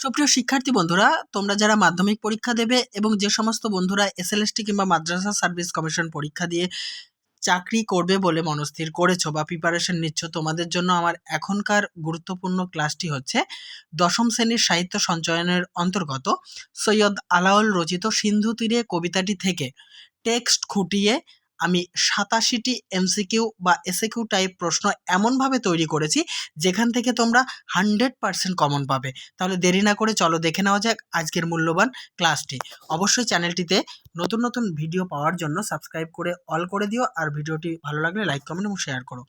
সুপ্রিয় শিক্ষার্থী বন্ধুরা, তোমরা যারা মাধ্যমিক পরীক্ষা দেবে এবং যে সমস্ত বন্ধুরা এসএলএসটি কিংবা মাদ্রাসা সার্ভিস কমিশন পরীক্ষা দিয়ে চাকরি করবে বলে মনস্থির করেছো বা প্রিপারেশন নিচ্ছ, তোমাদের জন্য আমার এখনকার গুরুত্বপূর্ণ ক্লাসটি হচ্ছে দশম শ্রেণীর সাহিত্য সঞ্চয়নের অন্তর্গত সৈয়দ আলাওল রচিত সিন্ধু তীরে কবিতাটি থেকে টেক্সট খুঁটিয়ে আমি 87টি এমসিকিউ বা এসএকিউ টাইপ প্রশ্ন এমনভাবে তৈরি করেছি যেখান থেকে তোমরা 100% কমন পাবে। তাহলে দেরি না করে চলো দেখে নেওয়া যাক আজকের মূল্যবান ক্লাসটি। অবশ্যই চ্যানেলটিতে নতুন নতুন ভিডিও পাওয়ার জন্য সাবস্ক্রাইব করে অল করে দিও, আর ভিডিওটি ভালো লাগলে লাইক কমেন্ট এবং শেয়ার করো।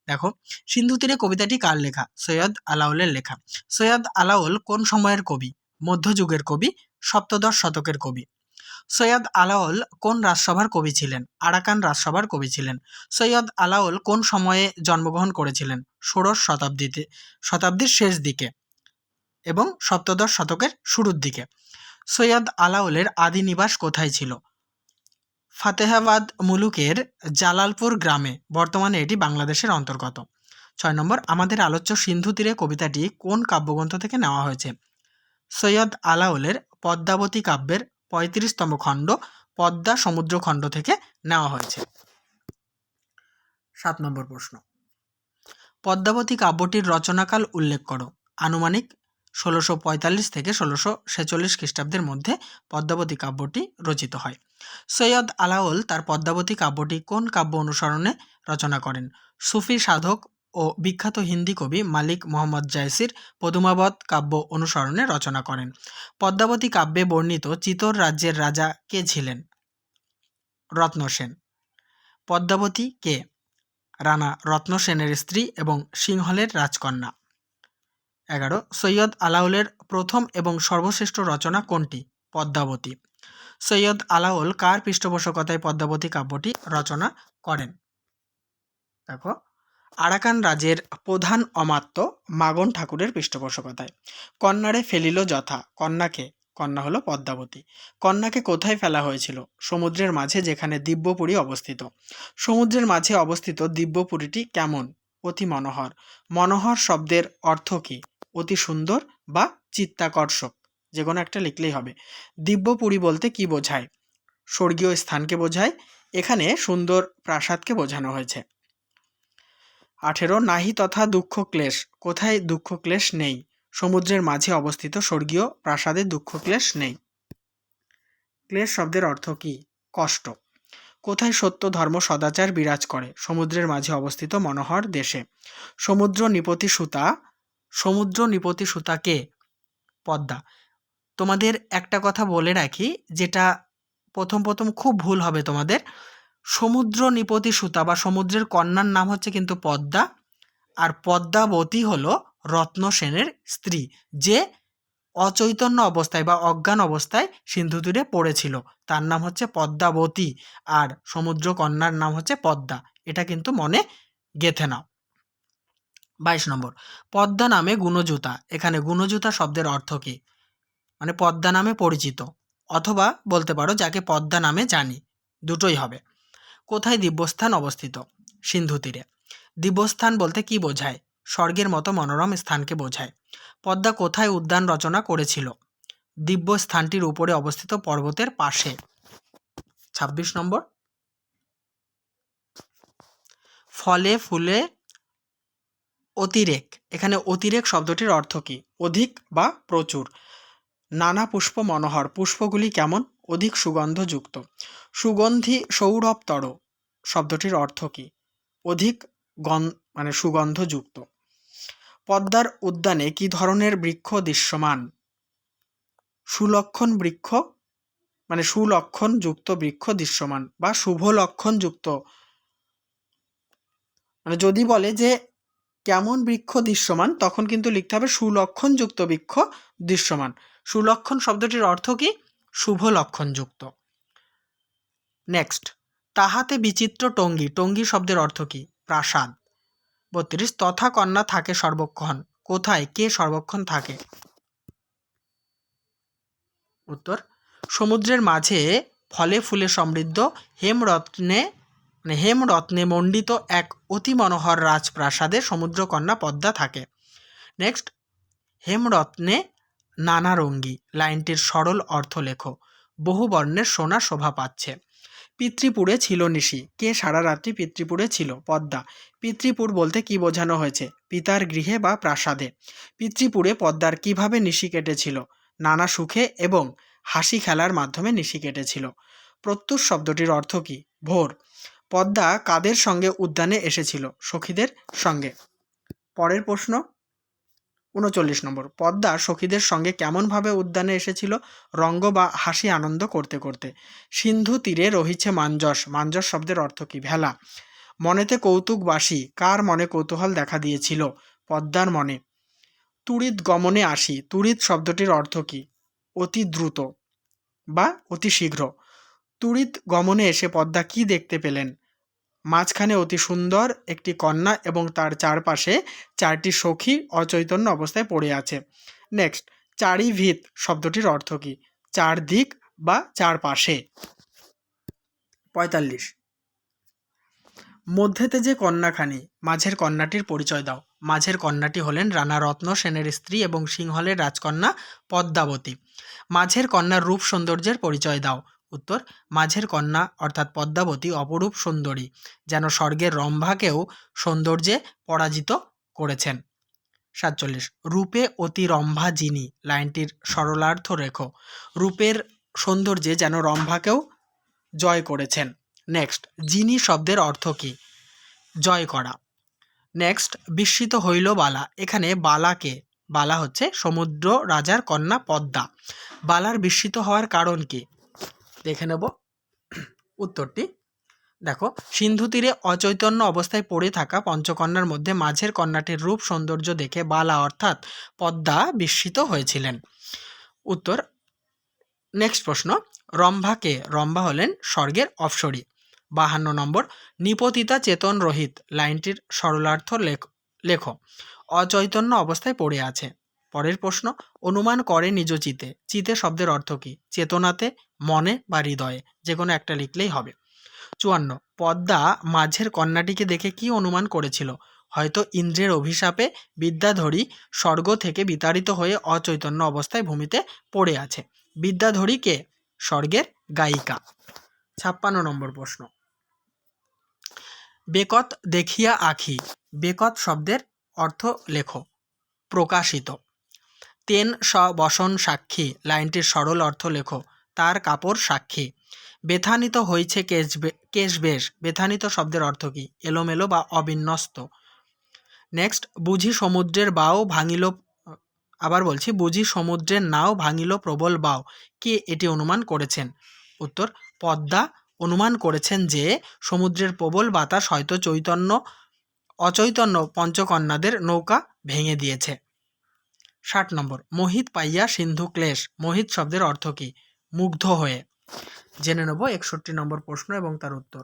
দেখো, সিন্ধু তীরে কবিতাটি কার লেখা? সৈয়দ আলাওলের লেখা। সৈয়দ আলাওল কোন সময়ের কবি? মধ্যযুগের কবি, সপ্তদশ শতকের কবি। সৈয়দ আলাওল কোন রাজসভার কবি ছিলেন? আরাকান রাজসভার কবি ছিলেন। সৈয়দ আলাওল কোন সময়ে জন্মগ্রহণ করেছিলেন? ষোড়শ শতাব্দীর শেষ দিকে এবং সপ্তদশ শতকের শুরুর দিকে। সৈয়দ আলাওলের আদি নিবাস কোথায় ছিল? ফাতেহাবাদ মুলুকের জালালপুর গ্রামে, বর্তমানে এটি বাংলাদেশের অন্তর্গত। 6 নম্বর, আমাদের আলোচ্য সিন্ধু তীরে কবিতাটি কোন কাব্যগ্রন্থ থেকে নেওয়া হয়েছে? সৈয়দ আলাওলের পদ্মাবতী কাব্যের 35তম খণ্ড পদ্মা সমুদ্র খণ্ড থেকে নেওয়া হয়েছে। 7 নম্বর প্রশ্ন, পদ্মাবতী কাব্যটির রচনাকাল উল্লেখ করো। আনুমানিক 1645 থেকে 1646 খ্রিস্টাব্দের মধ্যে পদ্মাবতী কাব্যটি রচিত হয়। সৈয়দ আলাওল তার পদ্মাবতী কাব্যটি কোন কাব্য অনুসরণে রচনা করেন? সুফি সাধক ও বিখ্যাত হিন্দি কবি মালিক মোহাম্মদ জায়সির পদুমাবত কাব্য অনুসরণে রচনা করেন। পদ্মাবতী কাব্যে বর্ণিত চিতোর রাজ্যের রাজা কে ছিলেন? রত্নসেন। পদ্মাবতী কে? রানা রত্নসেনের স্ত্রী এবং সিংহলের রাজকন্যা। 11, সৈয়দ আলাওলের প্রথম এবং সর্বশ্রেষ্ঠ রচনা কোনটি? পদ্মাবতী। সৈয়দ আলাওল কার পৃষ্ঠপোষকতায় পদ্মাবতী কাব্যটি রচনা করেন? দেখো, আরাকান রাজের প্রধান অমাত্য মাগন ঠাকুরের পৃষ্ঠপোষকতায়। কন্যারে ফেলিল যথা, কন্যাকে? কন্যা হলো পদ্মাবতী। কন্যাকে কোথায় ফেলা হয়েছিল? সমুদ্রের মাঝে, যেখানে দিব্যপুরী অবস্থিত। সমুদ্রের মাঝে অবস্থিত দিব্যপুরীটি কেমন? অতি মনোহর। মনোহর শব্দের অর্থ কী? অতি সুন্দর বা চিত্তাকর্ষক, যে কোনো একটা লিখলেই হবে। দিব্যপুরী বলতে কি বোঝায়? স্বর্গীয় স্থানকে বোঝায়। এখানে সুন্দর প্রাসাদকে বোঝানো হয়েছে। 18, নাহি তথা দুঃখ ক্লেশ, কোথায় দুঃখ ক্লেশ নেই? সমুদ্রের মাঝে অবস্থিত স্বর্গীয় প্রাসাদে দুঃখ ক্লেশ নেই। ক্লেশ শব্দের অর্থ কি? কষ্ট। কোথায় সত্য ধর্ম সদাচার বিরাজ করে? সমুদ্রের মাঝে অবস্থিত মনোহর দেশে। সমুদ্র নিপতি সুতা কে? পদ্মা। তোমাদের একটা কথা বলে রাখি, যেটা প্রথম খুব ভুল হবে তোমাদের। সমুদ্র নিপতি সুতা বা সমুদ্রের কন্যার নাম হচ্ছে কিন্তু পদ্মা, আর পদ্মাবতী হলো রত্নসেনের স্ত্রী, যে অচৈতন্য অবস্থায় বা অজ্ঞান অবস্থায় সিন্ধু তীরে পড়েছিল, তার নাম হচ্ছে পদ্মাবতী, আর সমুদ্র কন্যার নাম হচ্ছে পদ্মা। এটা কিন্তু মনে গেঁথে নাও। 22 নম্বর, পদ্মা নামে গুণজুতা, এখানে গুণজুতা শব্দের অর্থ কী? মানে পদ্মা নামে পরিচিত, অথবা বলতে পারো যাকে পদ্মা নামে জানি, দুটোই হবে। কোথায় দিব্যস্থান অবস্থিত? সিন্ধু তীরে। দিব্যস্থান বলতে কি বোঝায়? স্বর্গের মতো মনোরম স্থানকে বোঝায়। পদ্মা কোথায় উদ্যান রচনা করেছিল? দিব্য স্থানটির উপরে অবস্থিত পর্বতের পাশে। 26 নম্বর, ফলে ফুলে অতিরেক, এখানে অতিরেক শব্দটির অর্থ কী? অধিক বা প্রচুর। নানা পুষ্প মনোহর, পুষ্পগুলি কেমন? অধিক সুগন্ধযুক্ত। সুগন্ধি সৌরভতর শব্দটির অর্থ কী? অধিক সুগন্ধযুক্ত। পদ্মার উদ্যানে কি ধরনের বৃক্ষ দৃশ্যমান? সুলক্ষণযুক্ত বৃক্ষ দৃশ্যমান বা শুভ লক্ষণযুক্ত। যদি বলে যে কেমন বৃক্ষ দৃশ্যমান, তখন কিন্তু লিখতে হবে সুলক্ষণযুক্ত বৃক্ষ দৃশ্যমান। সুলক্ষণ শব্দটির অর্থ কি? শুভ লক্ষণযুক্ত। নেক্সট, তাহাতে বিচিত্র টঙ্গী, টঙ্গী শব্দের অর্থ কি? প্রাসাদ। 32, তথা কন্যা থাকে সর্বক্ষণ, কোথায় কে সর্বক্ষণ থাকে? উত্তর, সমুদ্রের মাঝে ফলে ফুলে সমৃদ্ধ হেমরত্নে মণ্ডিত এক অতি মনোহর রাজপ্রাসাদে সমুদ্রকন্যা পদ্মা থাকে। নেক্সট, হেমরত্নে নানারঙ্গী লাইনটির সরল অর্থ লেখো। বহু বর্ণের সোনা শোভা পাচ্ছে। পিতৃপুরে ছিল নিশি, কে সারা রাত্রি পিতৃপুরে ছিল? পদ্মা। পিতৃপুর বলতে কি বোঝানো হয়েছে? পিতার গৃহে বা প্রাসাদে। পিতৃপুরে পদ্মার কিভাবে নিশি কেটেছিল? নানা সুখে এবং হাসি খেলার মাধ্যমে নিশি কেটেছিল। প্রত্যুষ শব্দটির অর্থ কি? ভোর। পদ্মা কাদের সঙ্গে উদ্যানে এসেছিল? সখীদের সঙ্গে। পরের প্রশ্ন ৩৯ নম্বর। পদ্মা সখীদের সঙ্গে কেমনভাবে উদ্যানে এসেছিল? রঙ্গ বা হাসি আনন্দ করতে করতে। সিন্ধু তীরে রহিছে মাঞ্জস, মাঞ্জস শব্দের অর্থ কি? ভেলা। মনেতে কৌতুক বাসি, কার মনে কৌতূহল দেখা দিয়েছিল? পদ্মার মনে। তুরিত গমনে আসি, তুরিত শব্দটির অর্থ কি? অতি দ্রুত বা অতি শীঘ্র। তুরিত গমনে এসে পদ্মা কি দেখতে পেলেন? মাঝখানে অতি সুন্দর একটি কন্যা এবং তার চারপাশে 4টি সখী অচৈতন্য অবস্থায় পড়ে আছে। নেক্সট, চারিভিত শব্দটির অর্থ কি? চারদিক বা চারপাশে। ৪৫। মধ্যেতে যে কন্যাখানি, মাঝের কন্যাটির পরিচয় দাও। মাঝের কন্যাটি হলেন রানা রত্ন সেনের স্ত্রী এবং সিংহলের রাজকন্যা পদ্মাবতী। মাঝের কন্যার রূপ সৌন্দর্যের পরিচয় দাও। উত্তর, মাঝের কন্যা অর্থাৎ পদ্মাবতী অপরূপ সুন্দরী, যেন স্বর্গের রম্ভাকেও সৌন্দর্যে পরাজিত করেছেন। ৪৭। রূপে অতি রম্ভা যিনি, লাইনটির সরলার্থ রেখো। রূপের সৌন্দর্যে যেন রম্ভাকেও জয় করেছেন। নেক্সট, যিনি শব্দের অর্থ কি? জয় করা। নেক্সট, বিস্মিত হইল বালা, এখানে বালাকে, বালা হচ্ছে সমুদ্র রাজার কন্যা পদ্মা। বালার বিস্মিত হওয়ার কারণ কি? দেখে নেব উত্তরটি। দেখো, সিন্ধু তীরে অচৈতন্য অবস্থায় পড়ে থাকা পঞ্চকন্যার মধ্যে মাঝের কন্যাটির রূপ সৌন্দর্য দেখে বালা অর্থাৎ পদ্মা বিস্মিত হয়েছিলেন। উত্তর। নেক্সট প্রশ্ন, রম্ভাকে, রম্ভা হলেন স্বর্গের অপ্সরী। ৫২ নম্বর। নিপতিতা চেতন রহিত, লাইনটির সরলার্থ লেখো। অচৈতন্য অবস্থায় পড়ে আছে। পরের প্রশ্ন, অনুমান করে নিজ চিতে, চিতে শব্দের অর্থ কি? চেতনাতে, মনে বা হৃদয়ে, যে কোনো একটা লিখলেই হবে। ৫৪। পদ্মা মাঝের কন্যাটিকে দেখে কি অনুমান করেছিল? হয়তো ইন্দ্রের অভিশাপে বিদ্যাধরী স্বর্গ থেকে বিতাড়িত হয়ে অচৈতন্য অবস্থায় ভূমিতে পড়ে আছে। বিদ্যাধরী কে? স্বর্গের গায়িকা। ৫৬ নম্বর প্রশ্ন, বেকত দেখিয়া আঁখি, বেকত শব্দের অর্থ লেখো। প্রকাশিত। তেন স বসন সাক্ষী, লাইনটির সরল অর্থ লেখো। তার কাপড় সাক্ষী। বেথানিত হয়েছে কেশবেশ, বেথানিত শব্দের অর্থ কি? এলোমেলো বা অবিন্যস্ত। নেক্সট, বুঝি সমুদ্রের বাও ভাঙিল, আবার বলছি, বুঝি সমুদ্রের নাও ভাঙিল প্রবল বাও, কে এটি অনুমান করেছেন? উত্তর, পদ্মা অনুমান করেছেন যে সমুদ্রের প্রবল বাতাস হয়তো অচৈতন্য পঞ্চকন্যাদের নৌকা ভেঙে দিয়েছে। ৬০ নম্বর। মোহিত পাইয়া সিন্ধু ক্লেশ, মোহিত শব্দের অর্থ কি? মুগ্ধ হয়ে। জেনে নেব ৬১ নম্বর প্রশ্ন এবং তার উত্তর।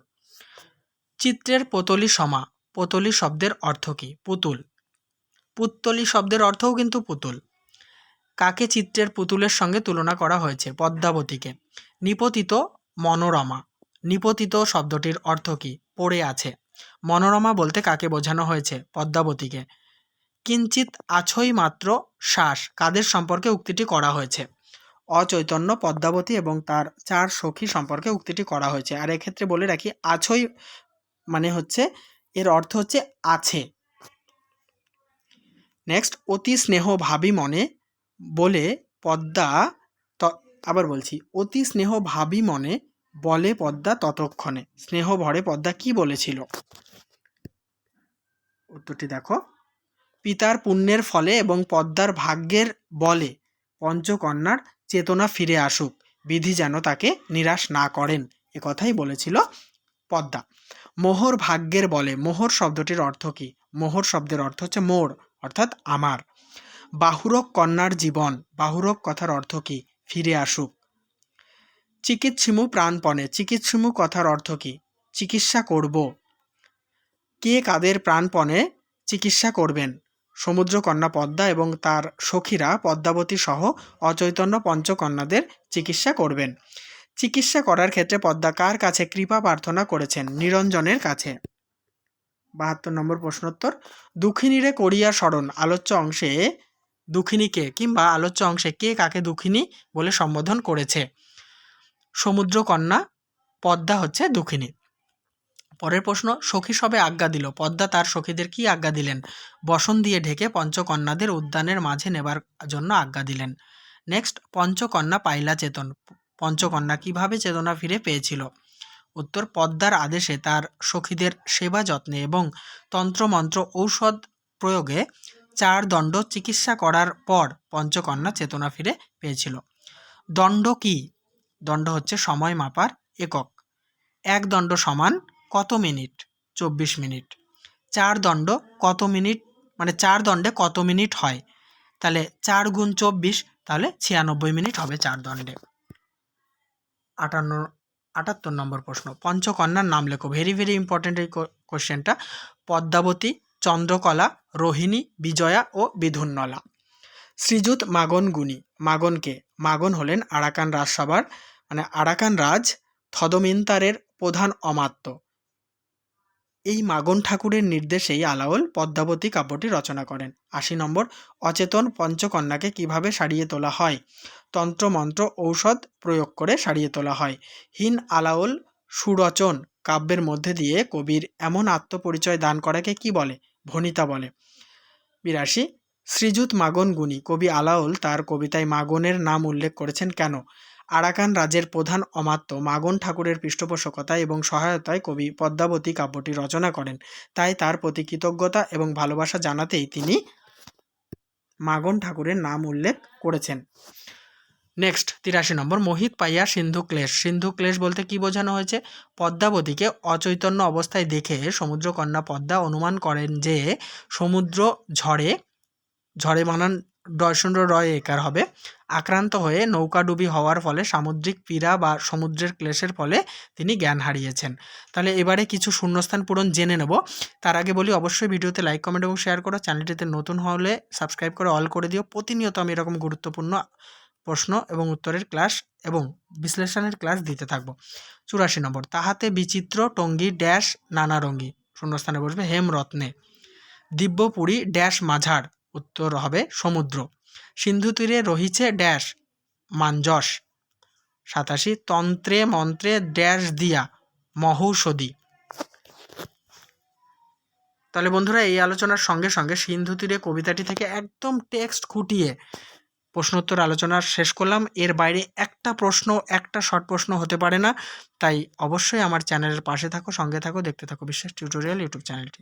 চিত্রের পুতলি সমা, পুতলি শব্দের অর্থ কি? পুতুল। পুত্তলি শব্দের অর্থও কিন্তু পুতুল। কাকে চিত্রের পুতুলের সঙ্গে তুলনা করা হয়েছে? পদ্মাবতীকে। নিপতিত মনোরমা, নিপতিত শব্দটির অর্থ কি? পড়ে আছে। মনোরমা বলতে কাকে বোঝানো হয়েছে? পদ্মাবতীকে। কিঞ্চিত আছই মাত্র শ্বাস, কাদের সম্পর্কে উক্তিটি করা হয়েছে? অচৈতন্য পদ্মাবতী এবং তার 4 সখী সম্পর্কে উক্তিটি করা হয়েছে। আর এক্ষেত্রে বলে রাখি, আছই মানে হচ্ছে, এর অর্থ হচ্ছে আছে। নেক্সট, অতি স্নেহ ভাবি মনে বলে পদ্মা, আবার বলছি, অতি স্নেহ ভাবি মনে বলে পদ্মা ততক্ষণে, স্নেহ ভরে পদ্মা কি বলেছিল? উত্তরটি দেখো, পিতার পুণ্যের ফলে এবং পদ্মার ভাগ্যের বলে পঞ্চকন্যার চেতনা ফিরে আসুক, বিধি যেন তাকে নিরাশ না করেন, এ কথাই বলেছিল পদ্মা। মোহর ভাগ্যের বলে, মোহর শব্দটির অর্থ কি? মোহর শব্দের অর্থ হচ্ছে মোর, অর্থাৎ আমার। বাহুরক কন্যার জীবন, বাহুরক কথার অর্থ কি? ফিরে আসুক। চিকিৎসিমু প্রাণপণে, চিকিৎসিমু কথার অর্থ কি? চিকিৎসা করব। কে কাদের প্রাণপণে চিকিৎসা করবেন? সমুদ্রকন্যা পদ্মা এবং তার সখীরা পদ্মাবতী সহ অচৈতন্য পঞ্চকন্যাদের চিকিৎসা করবেন। চিকিৎসা করার ক্ষেত্রে পদ্মা কার কাছে কৃপা প্রার্থনা করেছেন? নিরঞ্জনের কাছে। ৭২ নম্বর প্রশ্নোত্তর। দুঃখিনীরে করিয়া স্মরণ, আলোচ্য অংশে দুঃখিনী কে, কিংবা আলোচ্য অংশে কে কাকে দুঃখিনী বলে সম্বোধন করেছে? সমুদ্রকন্যা, পদ্মা হচ্ছে দুঃখিনী। পরের প্রশ্ন, সখী সবে আজ্ঞা দিল, পদ্মা তার সখীদের কি আজ্ঞা দিলেন? বসন দিয়ে ঢেকে পঞ্চকন্যাদের উদ্যানের মাঝে নেবার জন্য আজ্ঞা দিলেন। নেক্সট, পঞ্চকন্যা পাইলা চেতন, পঞ্চকন্যা কিভাবে চেতনা ফিরে পেয়েছিল? উত্তর, পদ্মার আদেশে তার সখীদের সেবা যত্নে এবং তন্ত্রমন্ত্র ঔষধ প্রয়োগে 4 দণ্ড চিকিৎসা করার পর পঞ্চকন্যা চেতনা ফিরে পেয়েছিল। দণ্ড কি? দণ্ড হচ্ছে সময় মাপার একক। 1 দণ্ড সমান কত মিনিট? 24 মিনিট। 4 দণ্ড কত মিনিট, মানে 4 দণ্ডে কত মিনিট হয়? তাহলে 4 গুণ 24, তাহলে 96 মিনিট হবে 4 দণ্ডে। 78 নম্বর প্রশ্ন, পঞ্চকন্যার নাম লেখো। ভেরি ভেরি ইম্পর্টেন্ট এই কোশ্চেনটা। পদ্মাবতী, চন্দ্রকলা, রোহিণী, বিজয়া ও বিধুন্নলা। শ্রীযুত মাগন গুণী, মাগনকে? মাগন হলেন আরাকান রাজসভার, মানে আরাকান রাজ থদমিন্তারের প্রধান অমাত্য। এই মাগন ঠাকুরের নির্দেশেই আলাওল পদ্মাবতী কাব্যটি রচনা করেন। 80 নম্বর, অচেতন পঞ্চকন্যাকে কিভাবে সারিয়ে তোলা হয়? তন্ত্রমন্ত্র ঔষধ প্রয়োগ করে সারিয়ে তোলা হয়। হীন আলাওল সুরচন কাব্যের মধ্যে দিয়ে কবির এমন আত্মপরিচয় দান করাকে কি বলে? ভণিতা বলে। 82, শ্রীযুত মাগন গুণী, কবি আলাওল তার কবিতায় মাগনের নাম উল্লেখ করেছেন কেন? আরাকান রাজের প্রধান অমাত্য মাগন ঠাকুরের পৃষ্ঠপোষকতা এবং সহায়তায় কবি পদ্মাবতী কাব্যটি রচনা করেন, তাই তার প্রতি কৃতজ্ঞতা এবং ভালোবাসা জানাতেই তিনি মাগন ঠাকুরের নাম উল্লেখ করেছেন। নেক্সট, 83 নম্বর, মোহিত পাইয়া সিন্ধু ক্লেশ। সিন্ধু ক্লেশ বলতে কি বোঝানো হয়েছে? পদ্মাবতীকে অচৈতন্য অবস্থায় দেখে সমুদ্রকন্যা পদ্মা অনুমান করেন যে সমুদ্র ঝড়ে বানান ডয়শূন্য রয় একার হবে, আক্রান্ত হয়ে নৌকাডুবি হওয়ার ফলে সামুদ্রিক পীড়া বা সমুদ্রের ক্লেশের ফলে তিনি জ্ঞান হারিয়েছেন। তাহলে এবারে কিছু শূন্যস্থান পূরণ জেনে নেব। তার আগে বলি, অবশ্যই ভিডিওতে লাইক, কমেন্ট এবং শেয়ার করো। চ্যানেলটিতে নতুন হলে সাবস্ক্রাইব করে অল করে দিও। প্রতিনিয়ত আমি এরকম গুরুত্বপূর্ণ প্রশ্ন এবং উত্তরের ক্লাস এবং বিশ্লেষণের ক্লাস দিতে থাকবো। 84 নম্বর, তাহাতে বিচিত্র টঙ্গী ড্যাশ নানারঙ্গী, শূন্যস্থানে বসবে হেমরত্নে। দিব্যপুরী ড্যাশ মাঝার, উত্তর হবে সমুদ্র। সিন্ধু তীরে রহিছে ড্যাশ মাঞ্জস। 87, তন্ত্রে মন্ত্রে ড্যাশ দিয়া মহৌষধি। তাহলে বন্ধুরা, এই আলোচনার সঙ্গে সঙ্গে সিন্ধু তীরে কবিতাটি থেকে একদম টেক্সট খুঁটিয়ে প্রশ্নোত্তর আলোচনা শেষ করলাম। এর বাইরে একটা শর্ট প্রশ্ন হতে পারে না, তাই অবশ্যই আমার চ্যানেলের পাশে থাকো, সঙ্গে থাকো, দেখতে থাকো বিশ্বাস টিউটোরিয়াল ইউটিউব চ্যানেলটি।